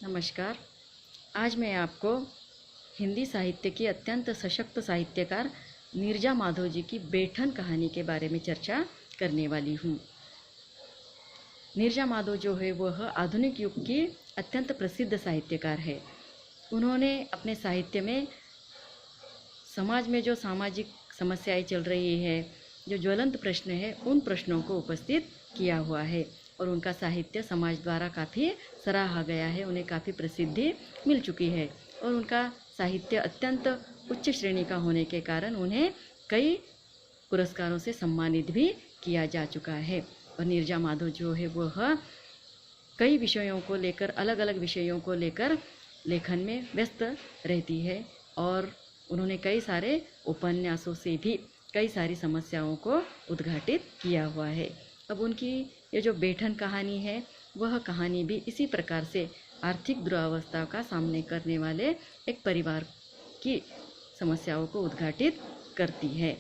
नमस्कार। आज मैं आपको हिंदी साहित्य की अत्यंत सशक्त साहित्यकार नीरजा माधव जी की बेठन कहानी के बारे में चर्चा करने वाली हूँ। नीरजा माधव जो है वह आधुनिक युग की अत्यंत प्रसिद्ध साहित्यकार है। उन्होंने अपने साहित्य में समाज में जो सामाजिक समस्याएं चल रही है, जो ज्वलंत प्रश्न है, उन प्रश्नों को उपस्थित किया हुआ है और उनका साहित्य समाज द्वारा काफ़ी सराहा गया है, उन्हें काफ़ी प्रसिद्धि मिल चुकी है और उनका साहित्य अत्यंत उच्च श्रेणी का होने के कारण उन्हें कई पुरस्कारों से सम्मानित भी किया जा चुका है। और नीरजा माधव जो है वह कई विषयों को लेकर, अलग अलग विषयों को लेकर लेखन में व्यस्त रहती है और उन्होंने कई सारे उपन्यासों से भी कई सारी समस्याओं को उद्घाटित किया हुआ है। अब उनकी ये जो बेठन कहानी है वह कहानी भी इसी प्रकार से आर्थिक दुरावस्था का सामना करने वाले एक परिवार की समस्याओं को उद्घाटित करती है।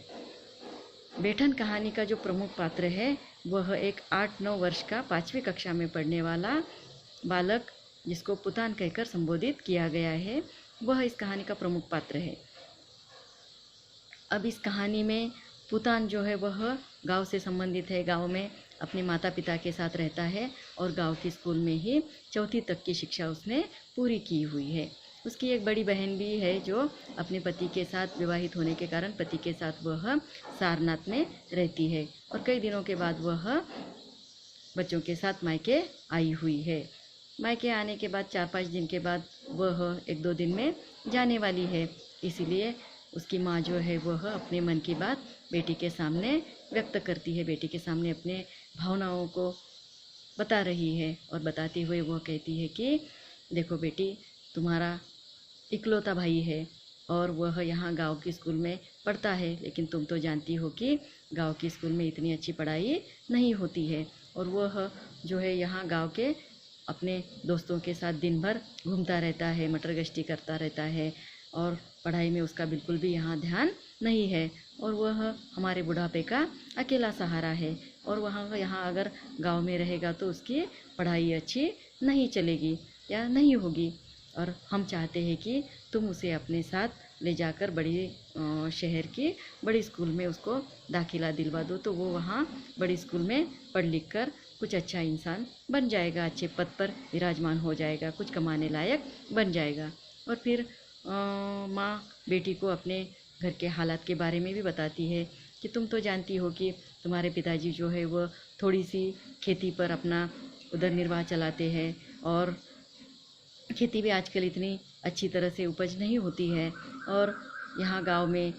बेठन कहानी का जो प्रमुख पात्र है वह एक 8-9 वर्ष का 5वीं कक्षा में पढ़ने वाला बालक, जिसको पुतान कहकर संबोधित किया गया है, वह इस कहानी का प्रमुख पात्र है। अब इस कहानी में पुतान जो है वह गांव से संबंधित है, गांव में अपने माता पिता के साथ रहता है और गांव के स्कूल में ही 4वीं तक की शिक्षा उसने पूरी की हुई है। उसकी एक बड़ी बहन भी है जो अपने पति के साथ विवाहित होने के कारण पति के साथ वह सारनाथ में रहती है और कई दिनों के बाद वह बच्चों के साथ मायके आई हुई है। मायके आने के बाद 4-5 दिन के बाद वह 1-2 दिन में जाने वाली है, इसीलिए उसकी माँ जो है वह अपने मन की बात बेटी के सामने व्यक्त करती है, बेटी के सामने अपने भावनाओं को बता रही है और बताते हुए वह कहती है कि देखो बेटी, तुम्हारा इकलौता भाई है और वह यहाँ गांव के स्कूल में पढ़ता है, लेकिन तुम तो जानती हो कि गांव के स्कूल में इतनी अच्छी पढ़ाई नहीं होती है और वह जो है यहाँ गांव के अपने दोस्तों के साथ दिन भर घूमता रहता है, मटर गश्ती करता रहता है और पढ़ाई में उसका बिल्कुल भी यहाँ ध्यान नहीं है और वह हमारे बुढ़ापे का अकेला सहारा है और वहाँ यहाँ अगर गांव में रहेगा तो उसकी पढ़ाई अच्छी नहीं चलेगी या नहीं होगी और हम चाहते हैं कि तुम उसे अपने साथ ले जाकर बड़ी शहर की बड़ी स्कूल में उसको दाखिला दिलवा दो, तो वो वहाँ बड़ी स्कूल में पढ़ लिख कर कुछ अच्छा इंसान बन जाएगा, अच्छे पद पर विराजमान हो जाएगा, कुछ कमाने लायक बन जाएगा। और फिर माँ बेटी को अपने घर के हालात के बारे में भी बताती है कि तुम तो जानती हो कि तुम्हारे पिताजी जो है वो थोड़ी सी खेती पर अपना उदर निर्वाह चलाते हैं और खेती भी आजकल इतनी अच्छी तरह से उपज नहीं होती है और यहाँ गांव में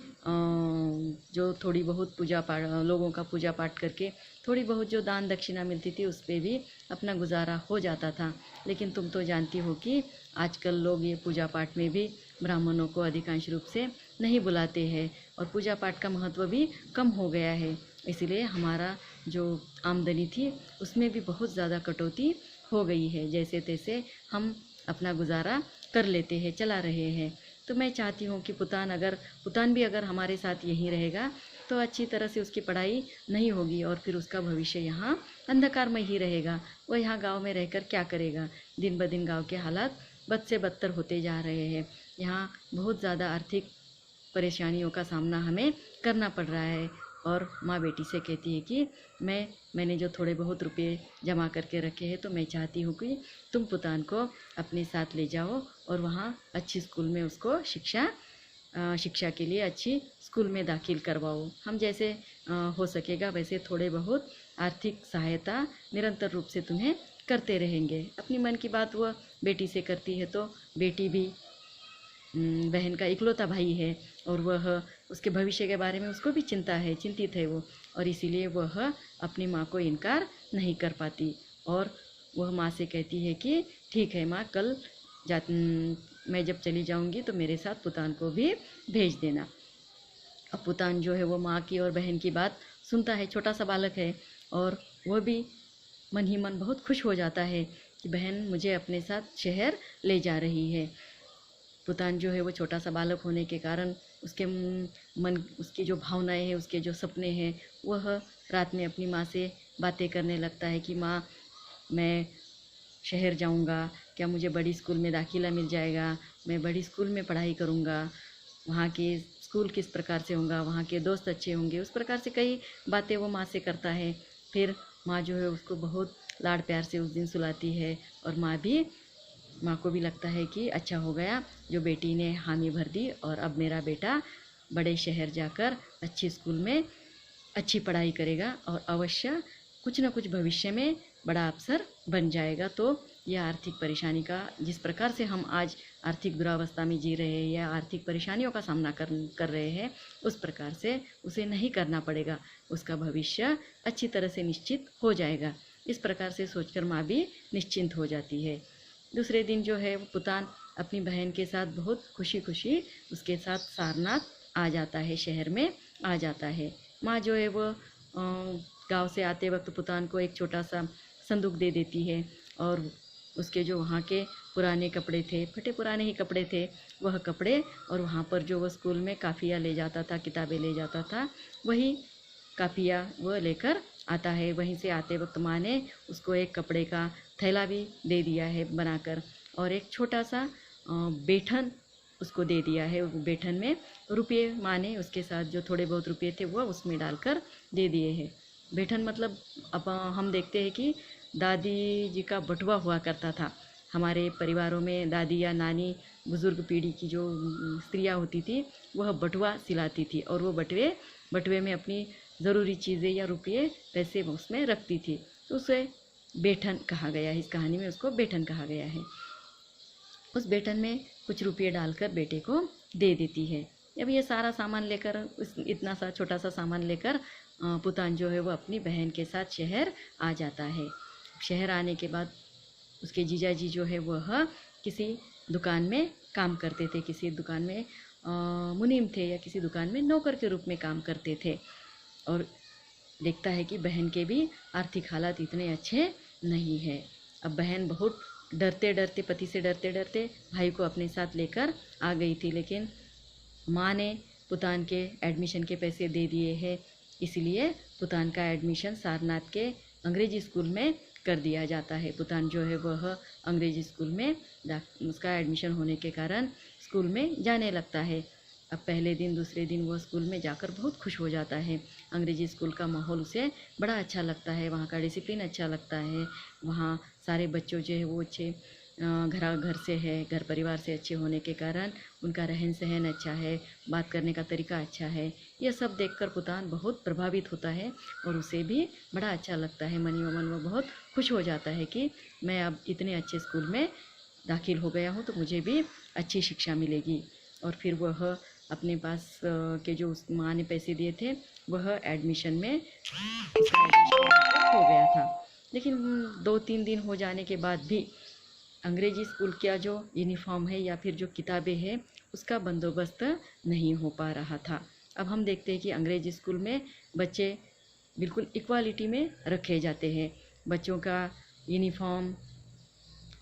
जो थोड़ी बहुत पूजा पाठ, लोगों का पूजा पाठ करके थोड़ी बहुत जो दान दक्षिणा मिलती थी उस पर भी अपना गुजारा हो जाता था। लेकिन तुम तो जानती हो कि आजकल लोग ये पूजा पाठ में भी ब्राह्मणों को अधिकांश रूप से नहीं बुलाते हैं और पूजा पाठ का महत्व भी कम हो गया है, इसलिए हमारा जो आमदनी थी उसमें भी बहुत ज़्यादा कटौती हो गई है, जैसे तैसे हम अपना गुजारा कर लेते हैं, चला रहे हैं। तो मैं चाहती हूँ कि पुतान भी अगर हमारे साथ यहीं रहेगा तो अच्छी तरह से उसकी पढ़ाई नहीं होगी और फिर उसका भविष्य यहाँ अंधकार में ही रहेगा। वह यहाँ गांव में रहकर क्या करेगा? दिन ब दिन गांव के हालात बद से बदतर होते जा रहे हैं। यहाँ बहुत ज़्यादा आर्थिक परेशानियों का सामना हमें करना पड़ रहा है और माँ बेटी से कहती है कि मैंने जो थोड़े बहुत रुपए जमा करके रखे हैं तो मैं चाहती हूँ कि तुम पुतान को अपने साथ ले जाओ और वहाँ अच्छी स्कूल में उसको शिक्षा के लिए अच्छी स्कूल में दाखिल करवाओ। हम जैसे हो सकेगा वैसे थोड़े बहुत आर्थिक सहायता निरंतर रूप से तुम्हें करते रहेंगे। अपनी मन की बात वह बेटी से करती है तो बेटी भी बहन का इकलौता भाई है और वह उसके भविष्य के बारे में उसको भी चिंतित है वो, और इसीलिए वह अपनी माँ को इनकार नहीं कर पाती और वह माँ से कहती है कि ठीक है माँ, कल मैं जब चली जाऊँगी तो मेरे साथ पुतान को भी भेज देना। अब पुतान जो है वो माँ की और बहन की बात सुनता है, छोटा सा बालक है और वह भी मन ही मन बहुत खुश हो जाता है कि बहन मुझे अपने साथ शहर ले जा रही है। पुतान जो है वो छोटा सा बालक होने के कारण उसकी जो भावनाएं हैं, उसके जो सपने हैं, वह रात में अपनी माँ से बातें करने लगता है कि माँ, मैं शहर जाऊंगा क्या मुझे बड़ी स्कूल में दाखिला मिल जाएगा, मैं बड़ी स्कूल में पढ़ाई करूँगा, वहाँ के स्कूल किस प्रकार से होगा, वहाँ के दोस्त अच्छे होंगे, उस प्रकार से कई बातें वो माँ से करता है। फिर माँ जो है उसको बहुत लाड प्यार से उस दिन सुलाती है, और माँ को भी लगता है कि अच्छा हो गया जो बेटी ने हामी भर दी, और अब मेरा बेटा बड़े शहर जाकर अच्छी स्कूल में अच्छी पढ़ाई करेगा और अवश्य कुछ न कुछ भविष्य में बड़ा अफसर बन जाएगा। तो यह आर्थिक परेशानी का, जिस प्रकार से हम आज आर्थिक दुरावस्था में जी रहे हैं या आर्थिक परेशानियों का सामना कर रहे हैं, उस प्रकार से उसे नहीं करना पड़ेगा, उसका भविष्य अच्छी तरह से निश्चित हो जाएगा। इस प्रकार से सोचकर माँ भी निश्चिंत हो जाती है। दूसरे दिन जो है वो पुतान अपनी बहन के साथ बहुत खुशी खुशी उसके साथ सारनाथ आ जाता है, शहर में आ जाता है। माँ जो है वो गांव से आते वक्त पुतान को एक छोटा सा संदूक दे देती है, और उसके जो वहाँ के पुराने कपड़े थे, फटे पुराने ही कपड़े थे, वह कपड़े, और वहाँ पर जो वो स्कूल में काफ़िया ले जाता था, किताबें ले जाता था, वही काफ़िया वह लेकर आता है। वहीं से आते वक्त माँ ने उसको एक कपड़े का थैला भी दे दिया है बनाकर, और एक छोटा सा बेठन उसको दे दिया है। बेठन में रुपये माँ ने उसके साथ जो थोड़े बहुत रुपये थे वह उसमें डालकर दे दिए हैं। बेठन मतलब अब हम देखते हैं कि दादी जी का बटुआ हुआ करता था। हमारे परिवारों में दादी या नानी, बुज़ुर्ग पीढ़ी की जो स्त्रियाँ होती थी, वह बटुआ सिलाती थी, और वो बटुए में अपनी ज़रूरी चीज़ें या रुपये पैसे उसमें रखती थी, तो उसे बेठन कहा गया है। इस कहानी में उसको बेठन कहा गया है। उस बेठन में कुछ रुपये डालकर बेटे को दे देती है। अब ये सारा सामान लेकर, इतना सा छोटा सा सामान लेकर पुतान जो है वो अपनी बहन के साथ शहर आ जाता है। शहर आने के बाद उसके जीजाजी जो है वह किसी दुकान में काम करते थे, किसी दुकान में मुनीम थे या किसी दुकान में नौकर के रूप में काम करते थे, और देखता है कि बहन के भी आर्थिक हालात इतने अच्छे नहीं है। अब बहन बहुत डरते डरते, पति से डरते डरते भाई को अपने साथ लेकर आ गई थी, लेकिन माँ ने पुतान के एडमिशन के पैसे दे दिए हैं, इसलिए पुतान का एडमिशन सारनाथ के अंग्रेजी स्कूल में कर दिया जाता है। पुतान जो है वह अंग्रेजी स्कूल में उसका एडमिशन होने के कारण स्कूल में जाने लगता है। अब पहले दिन दूसरे दिन वह स्कूल में जाकर बहुत खुश हो जाता है। अंग्रेजी स्कूल का माहौल उसे बड़ा अच्छा लगता है, वहाँ का डिसिप्लिन अच्छा लगता है, वहाँ सारे बच्चों जो है वो अच्छे घर से है, घर परिवार से अच्छे होने के कारण उनका रहन सहन अच्छा है, बात करने का तरीका अच्छा है। यह सब देखकर पुतान बहुत प्रभावित होता है, और उसे भी बड़ा अच्छा लगता है। मन वो बहुत खुश हो जाता है कि मैं अब इतने अच्छे स्कूल में दाखिल हो गया हूँ, तो मुझे भी अच्छी शिक्षा मिलेगी। और फिर वह अपने पास के जो उस माँ ने पैसे दिए थे, वह एडमिशन में उसका एडमिशन हो गया था। लेकिन 2-3 दिन हो जाने के बाद भी अंग्रेजी स्कूल का जो यूनिफॉर्म है या फिर जो किताबें हैं, उसका बंदोबस्त नहीं हो पा रहा था। अब हम देखते हैं कि अंग्रेजी स्कूल में बच्चे बिल्कुल इक्वालिटी में रखे जाते हैं। बच्चों का यूनिफॉर्म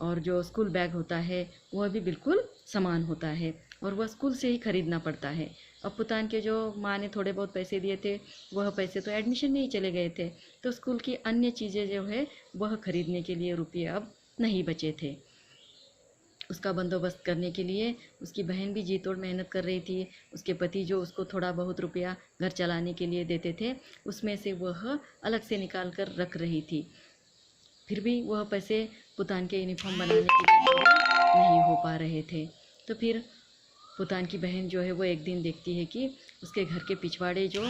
और जो स्कूल बैग होता है वह भी बिल्कुल समान होता है, और वह स्कूल से ही खरीदना पड़ता है। अब पुतान के जो माँ ने थोड़े बहुत पैसे दिए थे, वह पैसे तो एडमिशन में ही चले गए थे, तो स्कूल की अन्य चीज़ें जो है वह खरीदने के लिए रुपये अब नहीं बचे थे। उसका बंदोबस्त करने के लिए उसकी बहन भी जी तोड़ मेहनत कर रही थी। उसके पति जो उसको थोड़ा बहुत रुपया घर चलाने के लिए देते थे, उसमें से वह अलग से निकाल कर रख रही थी। फिर भी वह पैसे पुतान के यूनिफॉर्म बनाने के लिए पूरे नहीं हो पा रहे थे। तो फिर पुतान की बहन जो है वो एक दिन देखती है कि उसके घर के पिछवाड़े जो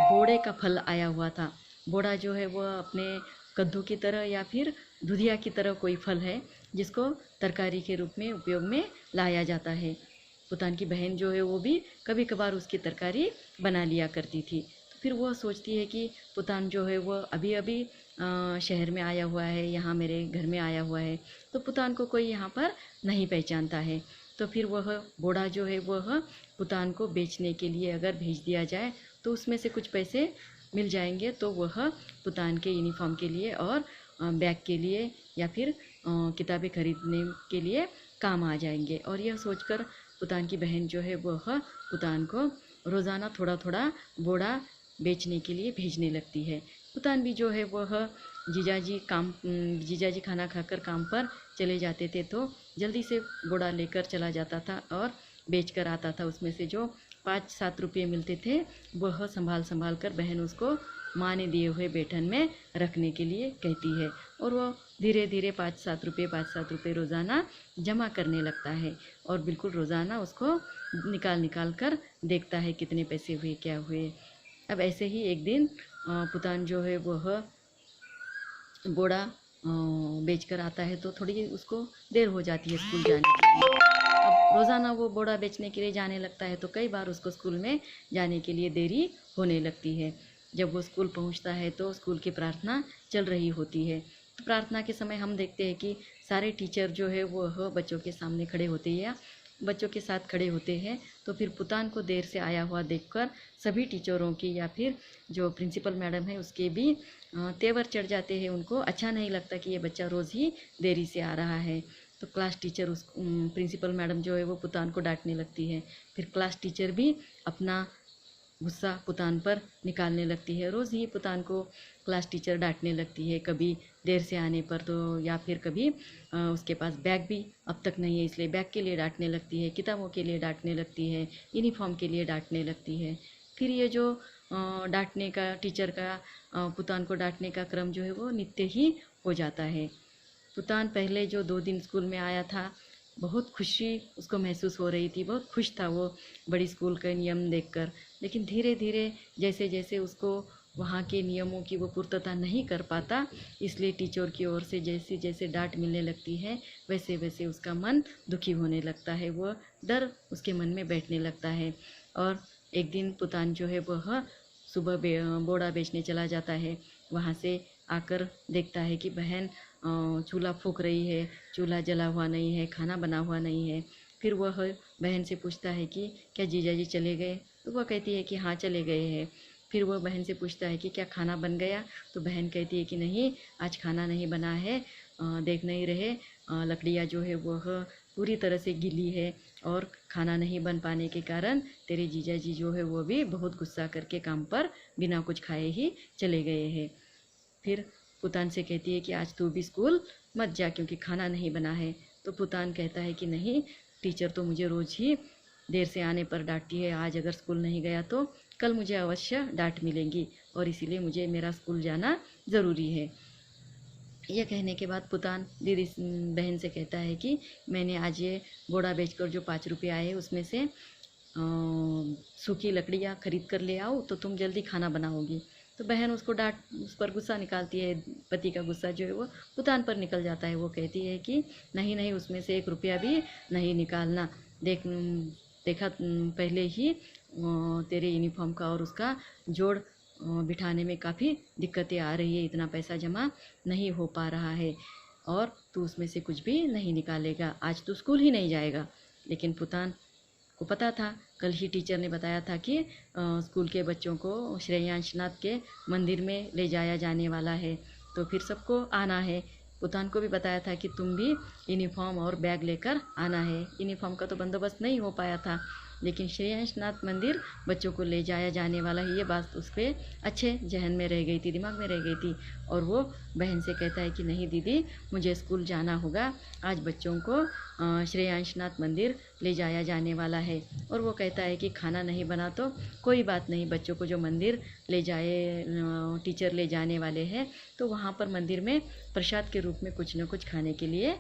बोड़े का फल आया हुआ था। बोड़ा जो है वह अपने कद्दू की तरह या फिर दुधिया की तरह कोई फल है, जिसको तरकारी के रूप में उपयोग में लाया जाता है। पुतान की बहन जो है वो भी कभी कभार उसकी तरकारी बना लिया करती थी। तो फिर वह सोचती है कि पुतान जो है वह अभी अभी शहर में आया हुआ है, यहाँ मेरे घर में आया हुआ है, तो पुतान को कोई यहाँ पर नहीं पहचानता है। तो फिर वह बोड़ा जो है वह पुतान को बेचने के लिए अगर भेज दिया जाए तो उसमें से कुछ पैसे मिल जाएंगे, तो वह पुतान के यूनिफॉर्म के लिए और बैग के लिए या फिर किताबें खरीदने के लिए काम आ जाएंगे। और यह सोचकर पुतान की बहन जो है वह पुतान को रोज़ाना थोड़ा थोड़ा बोड़ा बेचने के लिए भेजने लगती है। पुतान भी जो है वह जीजाजी खाना खाकर काम पर चले जाते थे तो जल्दी से बोड़ा लेकर चला जाता था और बेच कर आता था। उसमें से जो 5-7 रुपये मिलते थे वह संभाल कर बहन उसको माँ ने दिए हुए बेटन में रखने के लिए कहती है और वो धीरे धीरे 5-7 रुपये रोज़ाना जमा करने लगता है और बिल्कुल रोज़ाना उसको निकाल कर देखता है कितने पैसे हुए, क्या हुए। अब ऐसे ही एक दिन पुतान जो है वह बोड़ा बेच कर आता है तो थोड़ी उसको देर हो जाती है स्कूल जाने के लिए। अब रोज़ाना वो बोड़ा बेचने के लिए जाने लगता है तो कई बार उसको स्कूल में जाने के लिए देरी होने लगती है। जब वो स्कूल पहुंचता है तो स्कूल की प्रार्थना चल रही होती है। तो प्रार्थना के समय हम देखते हैं कि सारे टीचर जो है वो बच्चों के सामने खड़े होते हैं या बच्चों के साथ खड़े होते हैं। तो फिर पुतान को देर से आया हुआ देखकर सभी टीचरों की या फिर जो प्रिंसिपल मैडम है उसके भी तेवर चढ़ जाते हैं। उनको अच्छा नहीं लगता कि ये बच्चा रोज़ ही देरी से आ रहा है। तो क्लास टीचर प्रिंसिपल मैडम जो है वो पुतान को डांटने लगती है। फिर क्लास टीचर भी अपना गुस्सा पुतान पर निकालने लगती है। रोज़ ही पुतान को क्लास टीचर डांटने लगती है, कभी देर से आने पर तो या फिर कभी उसके पास बैग भी अब तक नहीं है इसलिए बैग के लिए डांटने लगती है, किताबों के लिए डांटने लगती है, यूनिफॉर्म के लिए डांटने लगती है। फिर ये जो डांटने का टीचर का पुतान को डांटने का क्रम जो है वो नित्य ही हो जाता है। पुतान पहले जो 2 दिन स्कूल में आया था बहुत खुशी उसको महसूस हो रही थी, बहुत खुश था वो बड़ी स्कूल का नियम देखकर। लेकिन धीरे धीरे जैसे जैसे उसको वहाँ के नियमों की वो पूर्तता नहीं कर पाता, इसलिए टीचर की ओर से जैसे जैसे डांट मिलने लगती है वैसे वैसे उसका मन दुखी होने लगता है, वो डर उसके मन में बैठने लगता है। और एक दिन पुतान जो है वह सुबह बोड़ा बेचने चला जाता है। वहाँ से आकर देखता है कि बहन चूल्हा फूंक रही है, चूल्हा जला हुआ नहीं है, खाना बना हुआ नहीं है। फिर वह बहन से पूछता है कि क्या जीजाजी चले गए? तो वह कहती है कि हाँ चले गए हैं। फिर वह बहन से पूछता है कि क्या खाना बन गया? तो बहन कहती है कि नहीं, आज खाना नहीं बना है। देख नहीं रहे लकड़ियाँ जो है वह पूरी तरह से गीली है और खाना नहीं बन पाने के कारण तेरे जीजाजी जो है वो भी बहुत गुस्सा करके काम पर बिना कुछ खाए ही चले गए हैं। फिर पुतान से कहती है कि आज तू भी स्कूल मत जा क्योंकि खाना नहीं बना है। तो पुतान कहता है कि नहीं, टीचर तो मुझे रोज़ ही देर से आने पर डांटती है, आज अगर स्कूल नहीं गया तो कल मुझे अवश्य डांट मिलेंगी और इसीलिए मुझे मेरा स्कूल जाना ज़रूरी है। यह कहने के बाद पुतान दीदी बहन से कहता है कि मैंने आज ये बोड़ा बेचकर जो 5 रुपये आए उसमें से सूखी लकड़ियाँ खरीद कर ले आओ तो तुम जल्दी खाना बनाओगी। तो बहन उसको उस पर गुस्सा निकालती है। पति का गुस्सा जो है वो पुतान पर निकल जाता है। वो कहती है कि नहीं नहीं, उसमें से 1 रुपया भी नहीं निकालना। देखा पहले ही तेरे यूनिफॉर्म का और उसका जोड़ बिठाने में काफ़ी दिक्कतें आ रही है, इतना पैसा जमा नहीं हो पा रहा है और तू उसमें से कुछ भी नहीं निकालेगा, आज तू स्कूल ही नहीं जाएगा। लेकिन पुतान को पता था, कल ही टीचर ने बताया था कि स्कूल के बच्चों को श्रेयांशनाथ के मंदिर में ले जाया जाने वाला है तो फिर सबको आना है। पुतान को भी बताया था कि तुम भी यूनिफॉर्म और बैग लेकर आना है। यूनिफॉर्म का तो बंदोबस्त नहीं हो पाया था लेकिन श्रेयांशनाथ मंदिर बच्चों को ले जाया जाने वाला है, ये बात उसके अच्छे जहन में रह गई थी, दिमाग में रह गई थी। और वो बहन से कहता है कि नहीं दीदी, मुझे स्कूल जाना होगा, आज बच्चों को श्रेयांशनाथ मंदिर ले जाया जाने वाला है। और वो कहता है कि खाना नहीं बना तो कोई बात नहीं, बच्चों को जो मंदिर ले जाए टीचर ले जाने वाले हैं तो वहाँ पर मंदिर में प्रसाद के रूप में कुछ न कुछ खाने के लिए